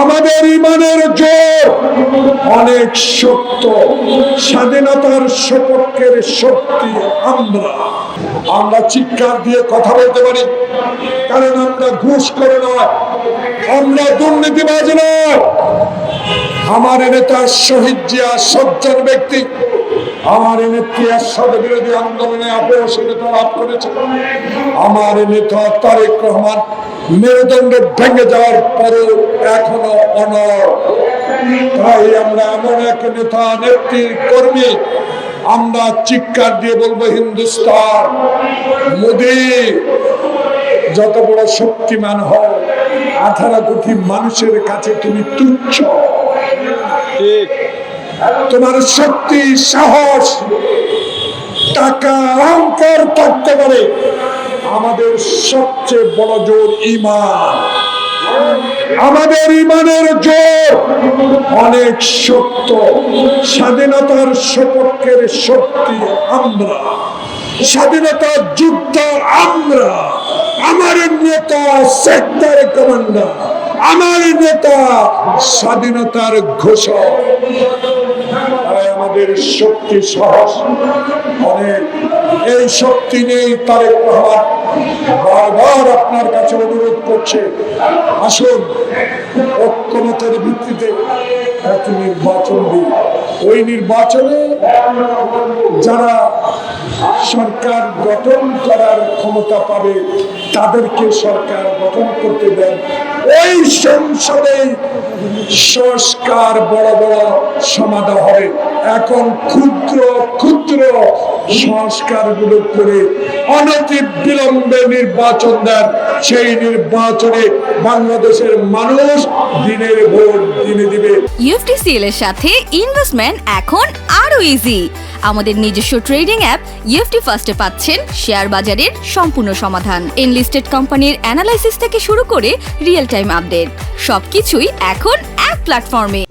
আমাদের ইমানের জোর অনেক শক্ত, স্বাধীনতার সপক্ষের শক্তি আমরা চিৎকার দিয়ে কথা বলতে পারি, কারণ আমরা ঘুষ করে নয়, আমরা দুর্নীতিবাজ নয়। আমার নেতা শহীদ জিয়া সজ্জন ব্যক্তি, আমার নেত্রী এরশাদ বিরোধী আন্দোলনে অপসরতা লাভ করেছে। আমার নেতা তারেক রহমান মেরুদণ্ড ভেঙে যাওয়ার পরেও এখনো অনড়। তাই আমরা এমন এক নেতা নেত্রীর কর্মী, আমরা চিৎকার দিয়ে বলবো, হিন্দুস্তান মোদি যত বড় শক্তিমান হও, 18 কোটি মানুষের কাছে তুমি তুচ্ছ। তোমার শক্তি, সাহস, টাকা, অহংকার থাকতে পারে, আমাদের সবচেয়ে বড় জোর ঈমান। আমাদের ঈমানের জোর অনেক শক্ত, স্বাধীনতার সপক্ষের শক্তি আমরা, স্বাধীনতার যুদ্ধ আমরা। আমার নেতা সেক্টর কমান্ডার, আমার নেতা স্বাধীনতার ঘোষক। আমাদের শক্তি, সাহস অনেক। এই শক্তি নেই তারেক রহমান বারবার আপনার কাছে অনুরোধ করছে, আসুন ঐক্যমতের ভিত্তিতে এক নির্বাচন দিন। ওই নির্বাচনে যারা সরকার গঠন করার ক্ষমতা পাবে তাদেরকে সরকার গঠন করতে দেন। ওই সংসদে সংস্কার বড় বড় সমাধান হবে। এখন ক্ষুদ্র ক্ষুদ্র সংস্কার গুলো করে অনতি বিলম্বে নির্বাচন দেন। সেই নির্বাচনে বাংলাদেশের মানুষ দিনের ভোট দিনে দিবে। ইউএফটিসিএল এর সাথে ইনভেস্টমেন্ট এখন আরো ইজি। আমাদের নিজস্ব ট্রেডিং অ্যাপ ইউএফটি ফার্স্টে পাচ্ছেন শেয়ার বাজারের সম্পূর্ণ সমাধান, এনলিস্টেড কোম্পানির অ্যানালাইসিস থেকে শুরু করে রিয়েল টাইম আপডেট, সবকিছুই এখন এক প্ল্যাটফর্মে।